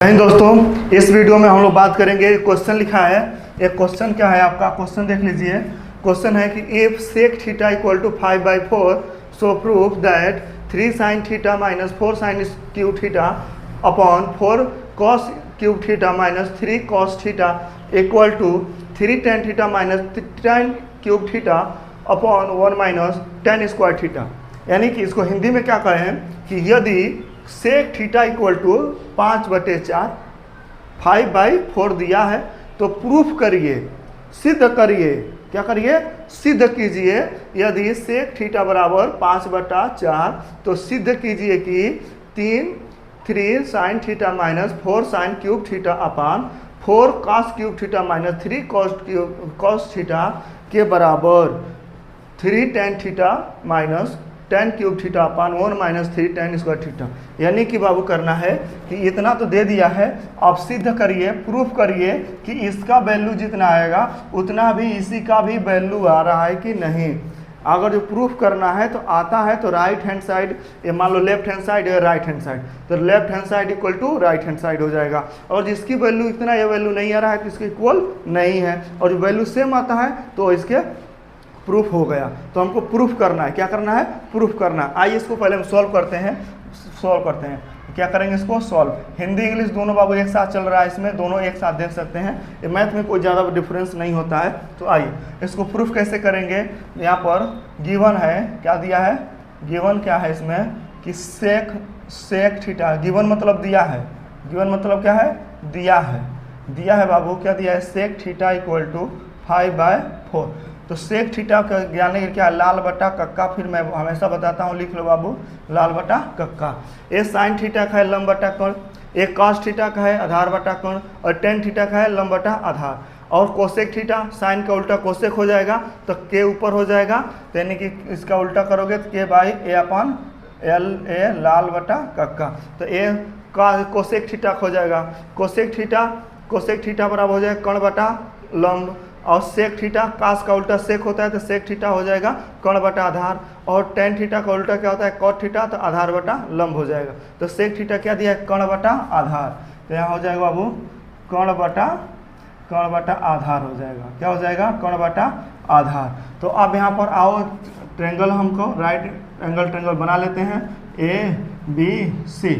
दोस्तों, इस वीडियो में हम लोग बात करेंगे। क्वेश्चन लिखा है, एक क्वेश्चन क्या है आपका, क्वेश्चन देख लीजिए। क्वेश्चन है कि if sec theta equal to 5/4 so proof that 3 sin theta minus 4 sin cube theta upon 4 cos cube theta minus 3 cos theta equal to 3 tan theta minus 10 cube theta upon 1 minus 10 square theta. यानी कि इसको हिंदी में क्या कहें कि यदि सेक theta equal to 5/4 5/4 दिया है तो प्रूफ करिए, सिद्ध करिए। क्या करिए? सिद्ध कीजिए। यदि सेक थीटा बराबर 5/4 तो सिद्ध कीजिए कि 3 sin theta minus 4 sin cube theta upon 4 cos cube theta minus 3 cos theta के बराबर 3 tan theta minus 10 cube theta upon 1 minus 3 tan square theta. यानी कि बाबू करना है कि इतना तो दे दिया है, अब सिद्ध करिए, प्रूफ करिए कि इसका वैल्यू जितना आएगा उतना भी इसी का भी वैल्यू आ रहा है कि नहीं। अगर जो प्रूफ करना है तो आता है तो राइट हैंड साइड, ये मान लो लेफ्ट हैंड साइड या राइट हैंड साइड, तो left hand side equal to right hand side हो जाएगा। और जिसकी वैल्यू इतना ये वैल्यू नहीं आ रहा है तो इसके इक्वल नहीं है, और जो वैल्यू सेम आता है तो इसके प्रूफ हो गया। तो हमको प्रूफ करना है, क्या करना है? प्रूफ करना है। आइए इसको पहले हम सॉल्व करते हैं। क्या करेंगे? इसको सॉल्व। हिंदी इंग्लिश दोनों बाबू एक साथ चल रहा है, इसमें दोनों एक साथ देख सकते हैं। ये मैथ में कोई ज़्यादा डिफरेंस नहीं होता है। तो आइए इसको प्रूफ कैसे करेंगे। यहाँ पर गिवन है, क्या दिया है? गिवन क्या है इसमें कि सेक थीटा, गिवन मतलब दिया है। गिवन मतलब क्या है? दिया है बाबू। क्या दिया है? Sec theta equal to 5/4। तो सेक थीटा का ज्ञान क्या? लाल बटा कक्का। फिर मैं हमेशा बताता हूँ, लिख लो बाबू, लाल बटा कक्का। ए साइन थीटा का है लंब बटा कर्ण, एक कॉस थीटा का है आधार बटा कर्ण, और टेन थीटा का है लंब बटा आधार। और कोसेक थीटा, साइन का उल्टा कोसेक हो जाएगा तो के ऊपर हो जाएगा, तो यानी कि इसका उल्टा करोगे तो k/a अपन LA लाल बटा कक्का। तो ए का कोसेक थीटा हो जाएगा। कोसेक थीटा बराबर हो जाएगा कर्ण बटा लंब, और सेक थीटा, कास का उल्टा सेक होता है तो सेक थीटा हो जाएगा कर्ण बटा आधार, और टेन थीटा का उल्टा क्या होता है? कॉट थीटा, तो आधार बटा लंब हो जाएगा। तो सेक थीटा क्या दिया है? कर्ण बटा आधार। तो यहाँ हो जाएगा बाबू कर्ण बटा आधार हो जाएगा। क्या हो जाएगा? कर्ण बटा आधार। तो अब यहाँ पर आओ, ट्रेंगल हमको राइट एंगल बना लेते हैं। ABC।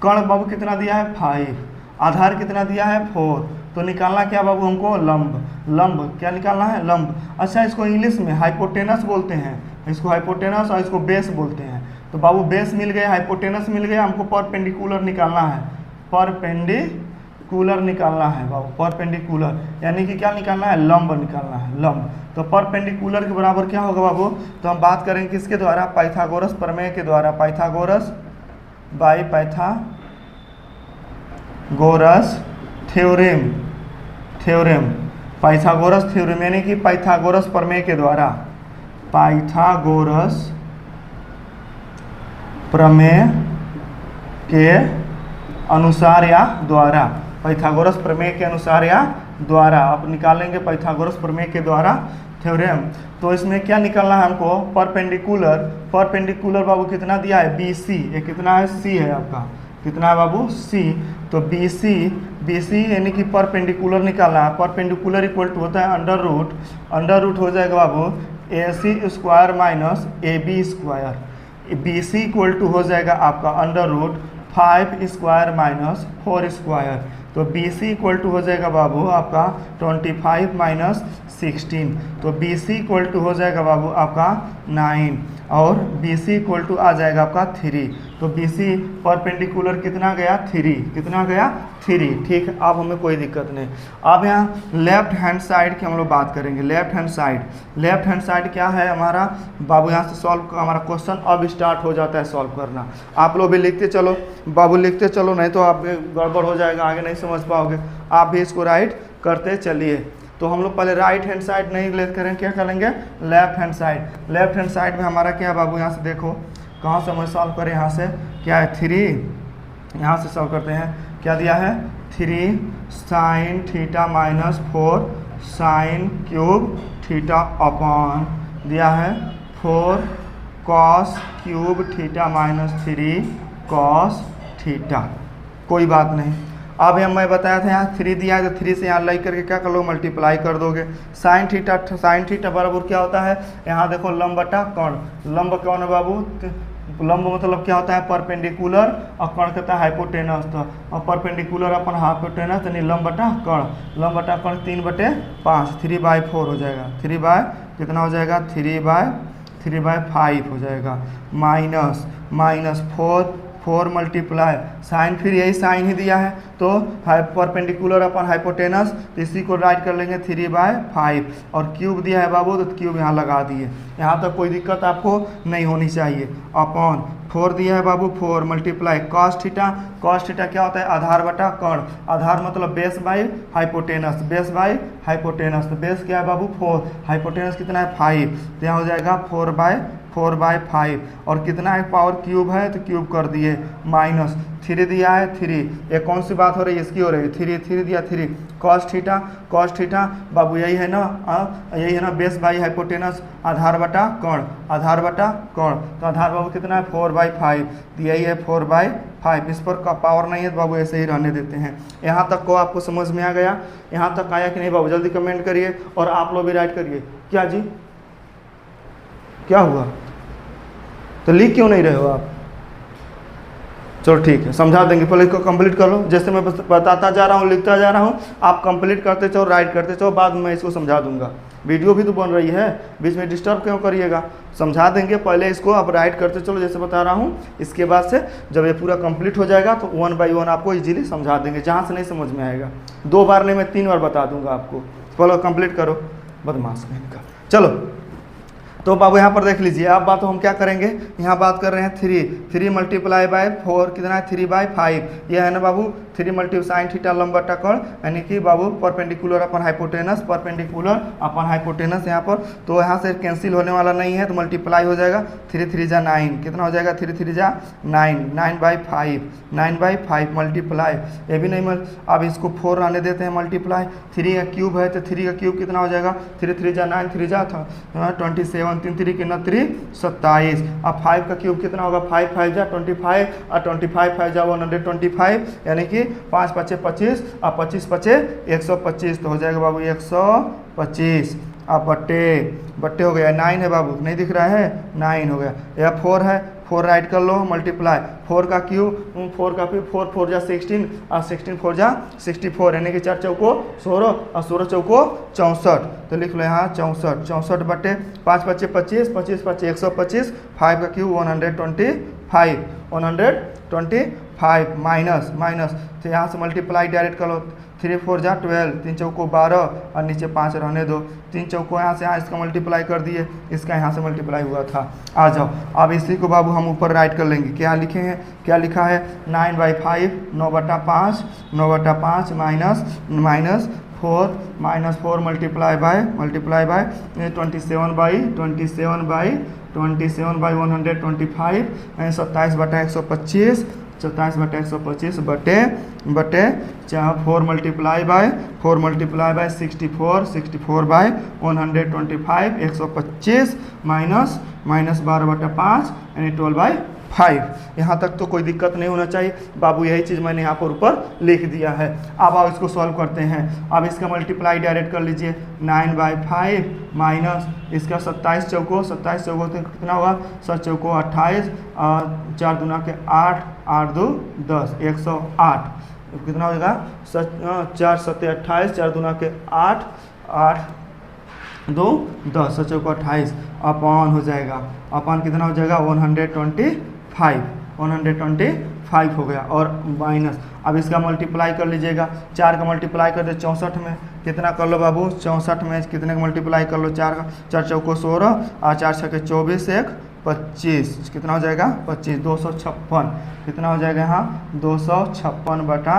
कर्ण बाबू कितना दिया है? 5। आधार कितना दिया है? 4। तो निकालना क्या बाबू हमको? लंब। क्या निकालना है? लंब। अच्छा, इसको इंग्लिश में हाइपोटेनस बोलते हैं, इसको हाइपोटेनस और इसको बेस बोलते हैं। तो बाबू बेस मिल गया, हाइपोटेनस मिल गया, हमको परपेंडिकुलर निकालना है। परपेंडिकुलर निकालना है बाबू, परपेंडिकुलर यानी कि क्या निकालना है? लंब निकालना है, लंब। तो परपेंडिकुलर के बराबर क्या होगा बाबू? तो हम बात करेंगे किसके द्वारा? पाइथागोरस प्रमेय के द्वारा। पाइथागोरस थ्योरम, पाइथागोरस थ्योरम यानी कि पाइथागोरस प्रमेय के द्वारा। पाइथागोरस प्रमेय के अनुसार या द्वारा, पाइथागोरस प्रमेय के अनुसार या द्वारा। अब निकालेंगे पाइथागोरस प्रमेय के द्वारा थ्योरम। तो इसमें क्या निकालना है हमको? परपेंडिकुलर बाबू कितना दिया है? BC। ये कितना है? C है आपका। कितना है बाबू? C। तो BC यानी कि परपेंडिकुलर निकालना है। परपेंडिकुलर इक्वल टू होता है अंडर रूट हो जाएगा बाबू AC square minus AB square. BC equal to हो जाएगा आपका under root 5 square minus 4 square. तो BC इक्वल टू हो जाएगा बाबू आपका 25 माइनस 16। तो BC इक्वल टू हो जाएगा बाबू आपका 9, और BC इक्वल टू आ जाएगा आपका 3। तो BC परपेंडिकुलर कितना गया? 3। कितना गया? 3। ठीक है, अब हमें कोई दिक्कत नहीं। अब यहाँ लेफ्ट हैंड साइड की हम लोग बात करेंगे। लेफ्ट हैंड साइड क्या है हमारा बाबू? यहाँ से सॉल्व हमारा क्वेश्चन अब स्टार्ट हो जाता है सॉल्व करना। आप लोग भी लिखते चलो बाबू, लिखते चलो, नहीं तो आप गड़बड़ हो जाएगा, आगे नहीं समझ पाओगे। आप भी इसको राइट करते चलिए। तो हम लोग पहले राइट हैंड साइड नहीं ले करेंगे, क्या करेंगे? लेफ्ट हैंड साइड में हमारा क्या बाबू? यहाँ से देखो कहाँ से हम सॉल्व करें। यहाँ से क्या है? 3। यहाँ से सॉल्व करते हैं। क्या दिया है? 3 sin theta minus 4 sin cube theta upon दिया है 4 cos cube theta minus 3 cos theta. कोई बात नहीं। अब हम मैं बताया था यहाँ 3 दिया है तो 3 से यहाँ लाइक करके क्या कर लो मल्टीप्लाई कर दोगे। साइन थीटा बराबर क्या होता है, यहाँ देखो लंब बटा कर्ण, लंब कौन है बाबू, लंब मतलब क्या होता है परपेंडिकुलर और कर्ण कहता है हाइपोटेनस। तो और परपेंडिकुलर अपन हाइपोटेनस यानी लंब बटा कर्ण 3/5 3/4 हो जाएगा। 3 बाय कितना हो जाएगा 3/5 हो जाएगा माइनस 4 मल्टीप्लाई साइन, फिर यही साइन ही दिया है तो परपेंडिकुलर अपन हाइपोटेनस, तो इसी को राइट कर लेंगे 3/5 और क्यूब दिया है बाबू तो क्यूब यहाँ लगा दिए। यहाँ तक कोई दिक्कत आपको नहीं होनी चाहिए। अपॉन 4 दिया है बाबू 4 मल्टीप्लाई कॉस थीटा क्या होता है आधार बटा कर्ण, आधार मतलब बेस बाई हाइपोटेनस, तो बेस क्या है बाबू 4, हाइपोटेनस कितना है 5, तो यहाँ हो जाएगा 4/5 और कितना है पावर क्यूब है तो क्यूब कर दिए माइनस 3 दिया है 3, ये कौन सी बात हो रही है इसकी हो रही है 3 दिया 3 कॉस थीटा बाबू यही है ना बेस बाई हाइपोटेनस आधार बटा कर्ण, तो आधार बाबू कितना है 4/5, तो यही है 4/5। इस पर का पावर नहीं है तो बाबू ऐसे ही रहने देते हैं। यहाँ तक को आपको समझ में आ गया, यहाँ तक आया कि नहीं बाबू, जल्दी कमेंट करिए और आप लोग भी राइट करिए। क्या जी क्या हुआ, तो लिख क्यों नहीं रहे हो आप, चलो ठीक है समझा देंगे, पहले इसको कंप्लीट कर लो। जैसे मैं बताता जा रहा हूँ लिखता जा रहा हूँ, आप कंप्लीट करते चलो राइट करते चलो, बाद में मैं इसको समझा दूंगा। वीडियो भी तो बन रही है, बीच में डिस्टर्ब क्यों करिएगा, समझा देंगे। पहले इसको आप राइट करते चलो जैसे बता रहा हूँ, इसके बाद से जब ये पूरा कंप्लीट हो जाएगा तो 1 बाई 1 आपको इजीली समझा देंगे, जहाँ से नहीं समझ में आएगा 2 बार नहीं मैं 3 बार बता दूंगा आपको। पहले कंप्लीट करो बदमाश कहीं का। चलो तो बाबू यहाँ पर देख लीजिए, अब बात हम क्या करेंगे, यहाँ बात कर रहे हैं 3 मल्टीप्लाई बाय 4 कितना है 3/5, यह है ना बाबू 3 मल्टीप्लाई साइन थीटा लंब बटा कर्ण, यानी कि बाबू परपेंडिकुलर अपन हाइपोटेनस यहाँ पर, तो यहाँ से कैंसिल होने वाला नहीं है तो मल्टीप्लाई हो जाएगा 3 जा 9, कितना हो जाएगा 3 जा 9/5 मल्टीप्लाई, ये भी नहीं अब इसको 4 रहने देते हैं मल्टीप्लाई, 3 का क्यूब है तो 3 का क्यूब कितना हो जाएगा 3 जा 9 3 जा 27 3 के 27, अब 5 का क्यूब कितना होगा 5 जा 25 और 25 जा 125, यानी कि 5 5 25 और 25 5 125, तो हो जाएगा बाबू 125। अब बट्टे हो गया 9 है बाबू, नहीं दिख रहा है 9 हो गया, यह 4 है 4 राइट कर लो मल्टीप्लाई 4 का क्यूब 4 जा 16 और 16 4 जा 64, यानी कि 4 चौको 16 और 16 चौको 64, तो लिख लो यहाँ 64 बटे 5 5 25 25 5 125, 5 का क्यूब 125 माइनस, तो यहाँ से मल्टीप्लाई डायरेक्ट कर लो 3 4 जा 12 3 चौको 12 और नीचे 5 रहने दो, 3 चौको यहाँ से यहाँ इसका मल्टीप्लाई कर दिए, इसका यहाँ से मल्टीप्लाई हुआ था। आ जाओ अब इसी को बाबू हम ऊपर राइट कर लेंगे, क्या लिखे हैं क्या लिखा है 9/5 9/5 माइनस 4 मल्टीप्लाई बाय 27/125 27/125 बटे 4 मल्टीप्लाई बाय 64/125 125 माइनस 12/5 यानी 12/5। यहाँ तक तो कोई दिक्कत नहीं होना चाहिए बाबू, यही चीज़ मैंने यहाँ पर ऊपर लिख दिया है। अब आप इसको सॉल्व करते हैं, अब इसका मल्टीप्लाई डायरेक्ट कर लीजिए 9/5 माइनस इसका 27 चौको तो कितना होगा 7 चौको 28 4 दूना के 8 8 2 10 108, कितना हो जाएगा 4 7 28 4 दूना के 8 8 2 10 7 चौको 28 अपॉन हो जाएगा, अपॉन कितना हो जाएगा 125 हो गया और माइनस, अब इसका मल्टीप्लाई कर लीजिएगा 4 का मल्टीप्लाई कर दे 64 में, कितना कर लो बाबू 64 में कितने का मल्टीप्लाई कर लो 4 का 4 चौको 16 और 4 छके 24 1 25, कितना हो जाएगा 25 256, कितना हो जाएगा यहाँ 256 बटा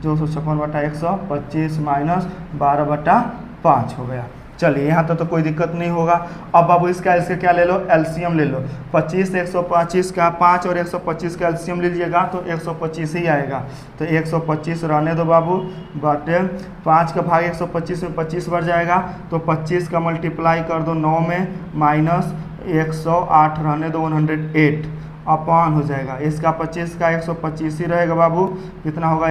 125 माइनस 12/5 हो गया। चलिए यहाँ तक तो कोई दिक्कत नहीं होगा। अब बाबू इसका क्या ले लो एलसीएम ले लो, 25 125 का 5 और 125 का एलसीएम लीजिएगा तो 125 ही आएगा, तो 125 रहने दो बाबू बटे 5 का भाग 125 में 25 बढ़ जाएगा, तो 25 का मल्टीप्लाई कर दो 9 में माइनस 108 रहने दो 108 अपॉन हो जाएगा, इसका 25 का 125 ही रहेगा बाबू, कितना होगा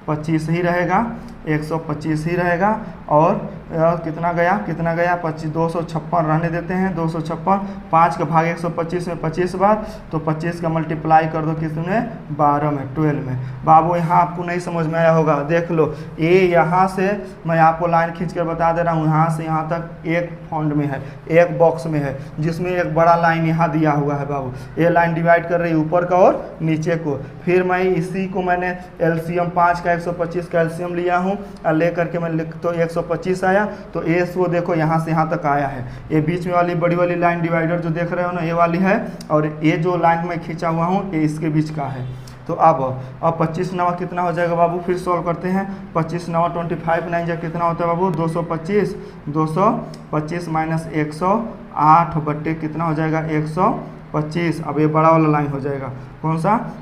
125 ही रहेगा, 125 ही रहेगा। और कितना गया 25, 256 रहने देते हैं, 256, 5 का भाग 125 में 25 बार, तो 25 का मल्टीप्लाई कर दो किसमें, 12 में, 12 में। बाबू यहाँ आपको नहीं समझ में आया होगा, देख लो ये यहाँ से मैं आपको लाइन खींच कर बता दे रहा हूँ, यहाँ से यहाँ तक एक फॉन्ट में है, एक बॉक्स में है, जिसमें एक बड़ा लाइन यहाँ दिया हुआ है बाबू। ये लाइन डिवाइड कर रही है ऊपर का और नीचे को। फिर मैं इसी को मैंने एलसीएम 5 का 125 का एलसीएम लिया हूँ और ले करके मैं लिख तो 125 आया, तो ये वो देखो यहाँ से यहाँ तक आया है। ये बीच में वाली बड़ी वाली लाइन डिवाइडर जो देख रहे हो ना, ये वाली है, और ये जो लाइन मैं खींचा हुआ हूँ ये इसके बीच का है। तो अब 25 नवा कितना हो जाएगा बाबू, फिर सॉल्व करते हैं। 25 नवा 25 9 जा कितना होता है बाबू, 225, 225 माइनस 108 बट्टे कितना हो जाएगा, 125। अब ये बड़ा वाला लाइन हो जाएगा, कौन सा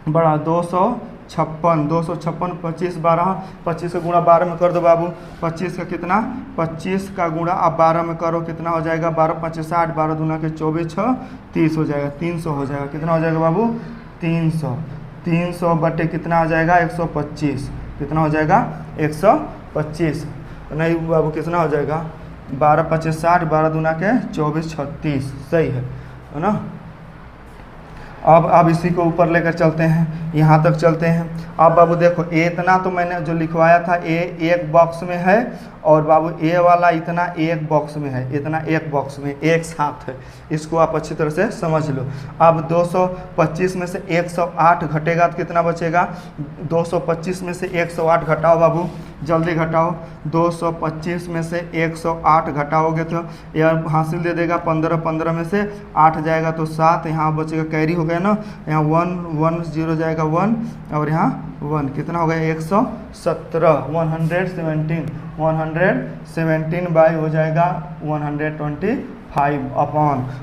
बड़ा, 256, 256, 25 12, 25 का गुणा 12 में कर दो बाबू, 25 का कितना, 25 का गुणा आप 12 में करो, कितना हो जाएगा, 12 5 60, 12 दूना के 24 6 30 हो जाएगा, 300 हो जाएगा। कितना हो जाएगा बाबू, 300, 300 बटे कितना आ जाएगा, 125, कितना हो जाएगा, 125 नहीं बाबू, कितना हो जाएगा, 12 5 60, 12 दूना के 24 36, सही है ना। अब इसी को ऊपर लेकर चलते हैं, यहाँ तक चलते हैं। अब बाबू देखो ए इतना तो मैंने जो लिखवाया था ए एक बॉक्स में है, और बाबू ए वाला इतना एक बॉक्स में है, इतना एक बॉक्स में एक साथ है, इसको आप अच्छी तरह से समझ लो। अब 225 में से 108 घटेगा तो कितना बचेगा, 225 में से 108 घटाओ बाबू, जल्दी घटाओ। 225 में से 108 घटाओगे तो यह हासिल दे देगा 15, 15 में से 8 जाएगा तो 7, यहाँ बचेगा कैरी हो गया ना, यहाँ 1 1 0 जाएगा 1, और यहाँ 1 कितना हो गया, 117, 117 बाई हो जाएगा 125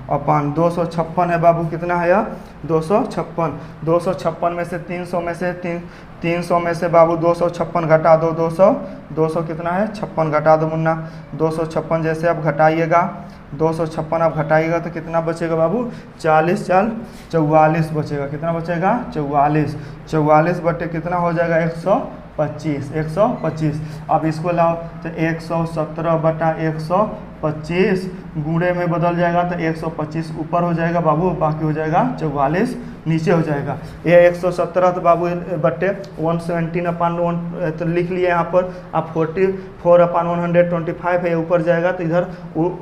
अपॉन 256 है बाबू, कितना है यह 256, 256 में से 300 में से 300 में से बाबू 256 घटा दो, 200 कितना है 56 घटा दो मुन्ना, 256 जैसे आप घटाइएगा, 256 आप घटाइएगा तो कितना बचेगा बाबू, 40 4 44 बचेगा, कितना बचेगा 44, 44 बटे कितना हो जाएगा 125, 125। अब इसको लाओ तो 117 बटा 125 गुणे में बदल जाएगा तो 125 ऊपर हो जाएगा बाबू, बाकी हो जाएगा 44 नीचे हो जाएगा। ये 117 तो बाबू बट्टे 117 अपान 1 तो लिख लिया यहाँ पर, अब 44 अपान 125 है, ऊपर जाएगा तो इधर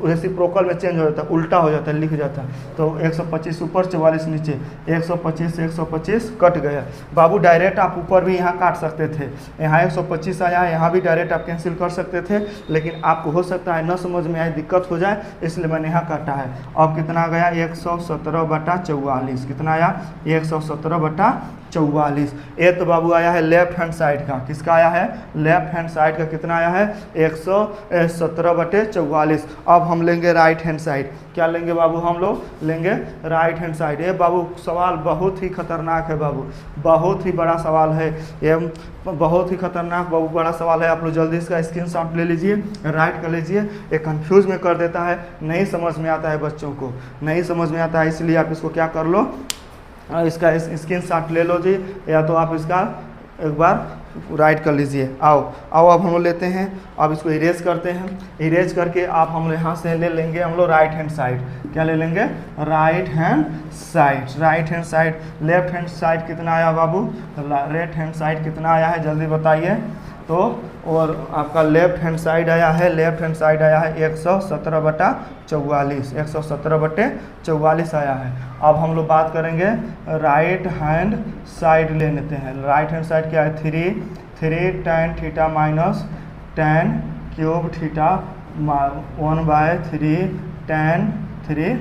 रेसिप्रोकल में चेंज हो जाता है, उल्टा हो जाता है, लिख जाता है। तो 125 ऊपर 44 नीचे, 125 से 125 कट गया बाबू। डायरेक्ट आप ऊपर भी यहाँ काट सकते थे, यहाँ 125 आया है, यहाँ भी डायरेक्ट आप कैंसिल कर सकते थे, लेकिन आपको हो सकता है न समझ में आए, दिक्कत हो जाए, इसलिए मैंने यहाँ काटा है। अब कितना गया 117 बटा 44, कितना आया 117 बटा 44। ये तो बाबू आया है लेफ्ट हैंड साइड का, किसका आया है, लेफ्ट हैंड साइड का कितना आया है 117 बटे 44। अब हम लेंगे राइट हैंड साइड, क्या लेंगे बाबू, हम लोग लेंगे राइट हैंड साइड। ये बाबू सवाल बहुत ही खतरनाक है बाबू, बहुत ही बड़ा सवाल है ये, बहुत ही खतरनाक बहुत बड़ा सवाल है। आप लोग जल्दी इसका स्क्रीनशॉट ले लीजिए, राइट कर लीजिए। ये कंफ्यूज में कर देता है, नहीं समझ में आता है, बच्चों को नहीं समझ में आता है, इसलिए आप इसको क्या कर लो, इसका स्क्रीनशॉट ले लो जी, या तो आप इसका एक बार राइट कर लीजिए। आओ अब हम लोग लेते हैं, अब इसको इरेज करते हैं। इरेज करके आप हम लोग यहाँ से ले लेंगे हम लोग राइट हैंड साइड, क्या ले लेंगे, right hand side. Right hand side, left hand side कितना आया बाबू, राइट हैंड साइड कितना आया है जल्दी बताइए। तो और आपका लेफ्ट हैंड साइड आया है, लेफ्ट हैंड साइड आया है 117 बटा 44, 117 बटे 44 आया है। अब हम लोग बात करेंगे राइट हैंड साइड ले लेते हैं। राइट हैंड साइड क्या है, 3 tan theta minus tan cube theta 1/3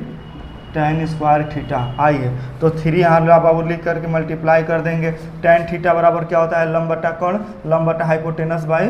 tan square theta. आइए तो 3 यहाँ बाबू लिख करके मल्टीप्लाई कर देंगे। tan थीटा बराबर क्या होता है, लंब बटा कोण, लंब बटा hypotenuse by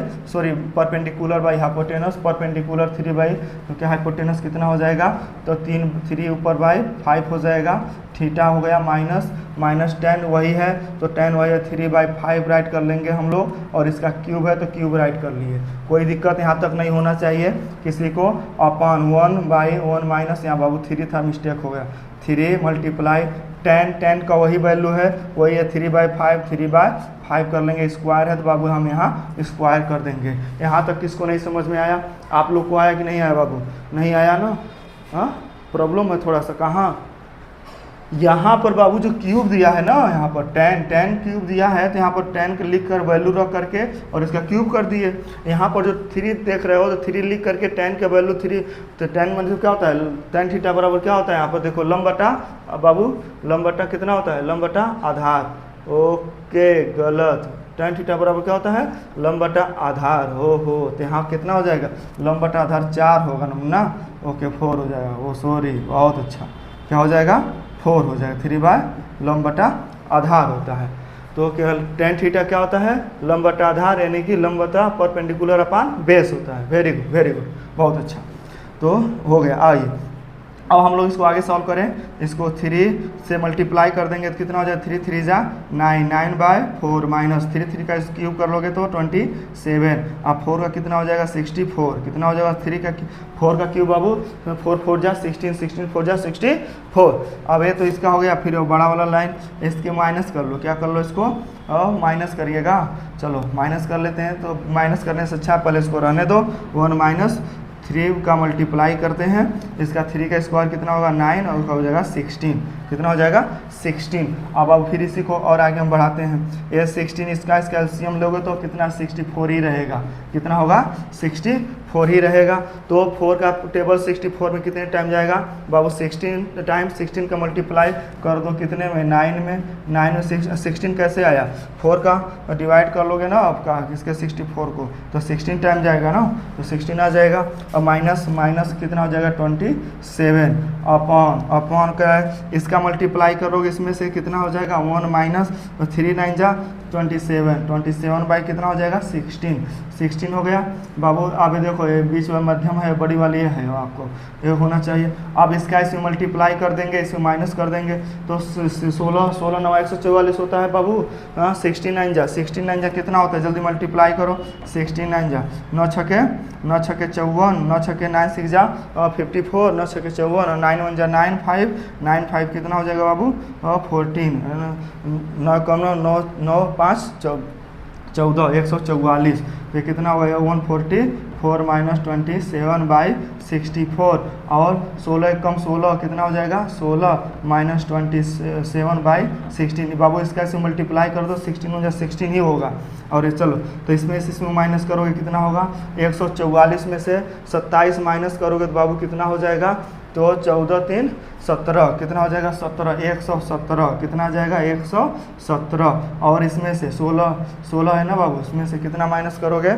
perpendicular by hypotenuse, perpendicular 3 by, तो क्या हाइपोटेनस कितना हो जाएगा, तो 3 ऊपर बाई 5 हो जाएगा। थीटा हो गया माइनस tan वही है, तो tan वही है 3/5 राइट कर लेंगे हम लोग, और इसका क्यूब है तो क्यूब राइट कर लिए। कोई दिक्कत यहाँ तक नहीं होना चाहिए किसी को। अपॉन 1/1 माइनस, यहाँ बाबू 3 था मिस्टेक हो गया, 3 मल्टीप्लाई टेन का वही वैल्यू है, वही है 3/5, 3/5 कर लेंगे, स्क्वायर है तो बाबू हम यहाँ स्क्वायर कर देंगे। यहाँ तक किसको नहीं समझ में आया? आप लोग को आया कि नहीं आया बाबू? नहीं आया ना? हाँ, प्रॉब्लम है थोड़ा सा। कहाँ? यहाँ पर बाबू जो क्यूब दिया है ना, यहाँ पर टेन क्यूब दिया है, तो यहाँ पर 10 लिख कर वैल्यू रख करके और इसका क्यूब कर दिए। यहाँ पर जो 3 देख रहे हो तो 3 लिख करके 10 का वैल्यू 3, तो 10 मतलब क्या होता है? tan थीटा बराबर क्या होता है? यहाँ पर देखो लंब बटा बाबू, लंब बटा कितना होता है? लंब बटा आधार। ओके, गलत। tan थीटा बराबर क्या होता है? लंब बटा आधार। हो तो यहाँ कितना हो जाएगा? लंब बटा आधार 4 होगा ना? ओके, 4 हो जाएगा। वो सॉरी, बहुत अच्छा। क्या हो जाएगा? 4 हो जाएगा। 3 लंब बटा आधार होता है। तो केवल tan थीटा क्या होता है? लंब बटा आधार, यानी कि लंब बटा परपेंडिकुलर अपान बेस होता है। वेरी गुड, वेरी गुड, बहुत अच्छा। तो हो गया। आइए अब हम लोग इसको आगे सॉल्व करें। इसको 3 से मल्टीप्लाई कर देंगे तो कितना हो जाएगा? 3 3 जा 9, 9/4 माइनस 3 का क्यूब कर लोगे तो 27। अब 4 का कितना हो जाएगा? 64। कितना हो जाएगा? 4 का क्यूब बाबू, 4 4 जा 16, 16 4 जा 64। अब ये तो इसका हो गया। फिर वो बड़ा वाला लाइन इसके माइनस कर लो। क्या कर लो? इसको माइनस करिएगा। चलो माइनस कर लेते हैं। तो माइनस करने से अच्छा पहले इसको रहने दो। 1 - 3 का मल्टीप्लाई करते हैं। इसका 3 का स्क्वायर कितना होगा? 9 और उसका हो जाएगा 16। कितना हो जाएगा? 16। अब फिर इसी को और आगे हम बढ़ाते हैं। ये 16 इसका एलसीएम लोगे तो कितना? 64 ही रहेगा। कितना होगा? 64 ही रहेगा। तो 4 का टेबल 64 में कितने टाइम जाएगा बाबू? 16 टाइम 16 का मल्टीप्लाई कर दो कितने में? 9 में। 9 में 16 कैसे आया? 4 का डिवाइड कर लोगे ना आपका इसके 64 को, तो 16 टाइम जाएगा ना, तो 16 आ जाएगा। और माइनस कितना हो जाएगा? 27 अपॉन का इसका मल्टीप्लाई करोगे इसमें से कितना हो जाएगा? 1 - 3 9 जा 27 बाई कितना हो जाएगा? 16 हो गया बाबू। अब देखो ये बीच में मध्यम है, बड़ी वाली ये है, आपको ये होना चाहिए। अब इसका इसमें मल्टीप्लाई कर देंगे, इसमें माइनस कर देंगे तो 16 9 144 होता है बाबू। 69 जा कितना होता है? जल्दी मल्टीप्लाई करो। 69 जा 9 छके 54, 9 छके 9 6 जा 54, 9 छके 54 और 9 1 जा 9 5 कितना हो जाएगा बाबू? 14। 9 कम 9 5 14 144। तो कितना हो गया? 144 माइनस 27/64 और 16 कम 16 कितना हो जाएगा? 16 माइनस 27/16। बाबू इसका से मल्टीप्लाई कर दो। 16 या 16 ही होगा। और ये चलो तो इसमें माइनस करोगे कितना होगा? 144 में से 27 माइनस करोगे तो बाबू कितना हो जाएगा? तो 14 3 17 कितना हो जाएगा? 17 117 कितना आ जाएगा? 117। और इसमें से 16 है ना बाबू, इसमें से कितना माइनस करोगे?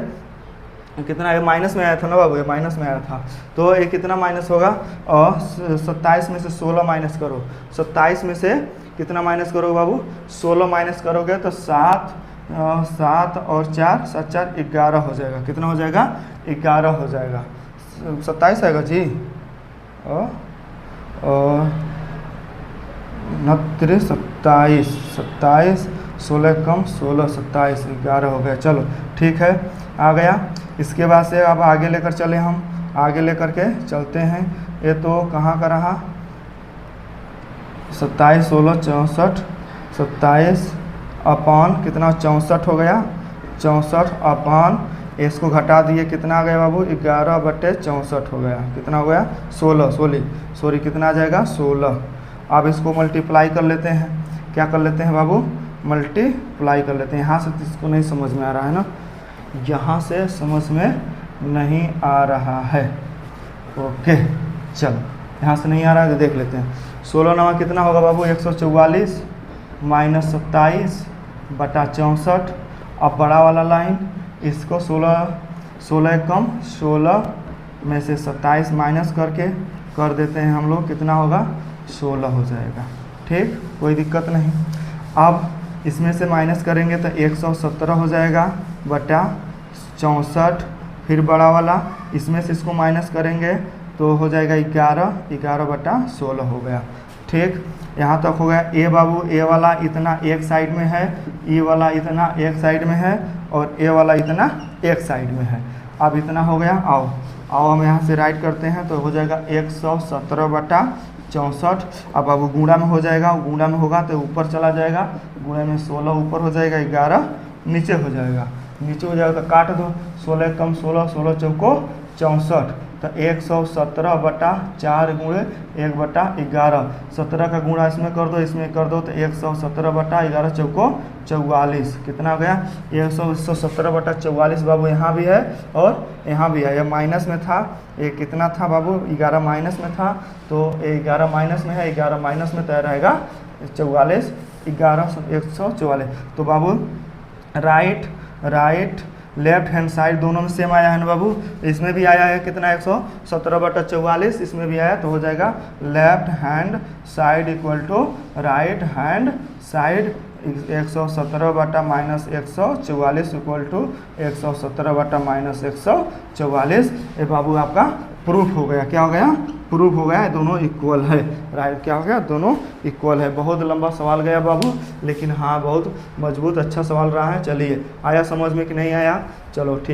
कितना है? माइनस में आया था ना बाबू, ये माइनस में आया था। तो ये कितना माइनस होगा? और 27 में से 16 माइनस करो। 27 में से कितना माइनस करोगे बाबू? 16 माइनस करोगे तो 7 और 4 7 4 11 हो जाएगा। कितना हो जाएगा? 11 हो जाएगा। 27 आएगा जी। और 29 27 16 कम 16 27 11 हो गया। चलो ठीक है, आ गया। इसके बाद से अब आगे लेकर चले, हम आगे लेकर के चलते हैं। ये तो कहाँ का रहा? 27 16 64 27 अपॉन कितना? 64 हो गया। 64 अपॉन इसको घटा दिए, कितना आ गया बाबू? 11/64 हो गया। कितना हो गया? 16 सॉरी कितना आ जाएगा? 16। अब इसको मल्टीप्लाई कर लेते हैं। क्या कर लेते हैं बाबू? मल्टीप्लाई कर लेते हैं। यहाँ से इसको नहीं समझ में आ रहा है ना, यहाँ से समझ में नहीं आ रहा है। ओके चलो, यहाँ से नहीं आ रहा है तो देख लेते हैं। 16 9 कितना होगा बाबू? 144 माइनस 27/64। अब बड़ा वाला लाइन इसको 16 कम 16 में से 27 माइनस करके कर देते हैं हम लोग। कितना होगा? 16 हो जाएगा। ठीक, कोई दिक्कत नहीं। अब इसमें से माइनस करेंगे तो 117 हो जाएगा बटा 64। फिर बड़ा वाला इसमें से इसको माइनस करेंगे तो हो जाएगा 11/16 हो गया। ठीक, यहाँ तक हो गया। ए बाबू, ए वाला इतना एक साइड में है, ई वाला इतना एक साइड में है और ए वाला इतना एक साइड में है। अब इतना हो गया। आओ हम यहाँ से राइट करते हैं तो हो जाएगा 117/64 64। अब बाबू गुणा में हो जाएगा, गुणा में होगा तो ऊपर चला जाएगा, गुणा में 16 ऊपर हो जाएगा, 11 नीचे हो जाएगा, नीचे हो जाएगा तो काट दो, 16 कम 16, 16 चौको 64, तो 117/4 गुणे 1/11, 17 का गुणा इसमें कर दो, इसमें कर दो, तो 117/11 चौको 44, कितना हो गया 117/44 बाबू, यहाँ भी है और यहाँ भी है, यह माइनस में था, ये कितना था बाबू 11 माइनस में था, तो 11 माइनस में है, 11 माइनस में तय रहेगा 44, 11 144। तो बाबू राइट लेफ्ट हैंड साइड दोनों में सेम आया है ना बाबू, इसमें भी आया है कितना 117/44, इसमें भी आया, तो हो जाएगा left hand side equal to right hand side 117/-144 equal to 117/-144। ये बाबू आपका प्रूफ हो गया, क्या हो गया प्रूफ हो गया, दोनों इक्वल है, राइट क्या हो गया दोनों इक्वल है। बहुत लंबा सवाल गया बाबू, लेकिन हाँ बहुत मजबूत अच्छा सवाल रहा है। चलिए आया समझ में कि नहीं आया, चलो ठीक।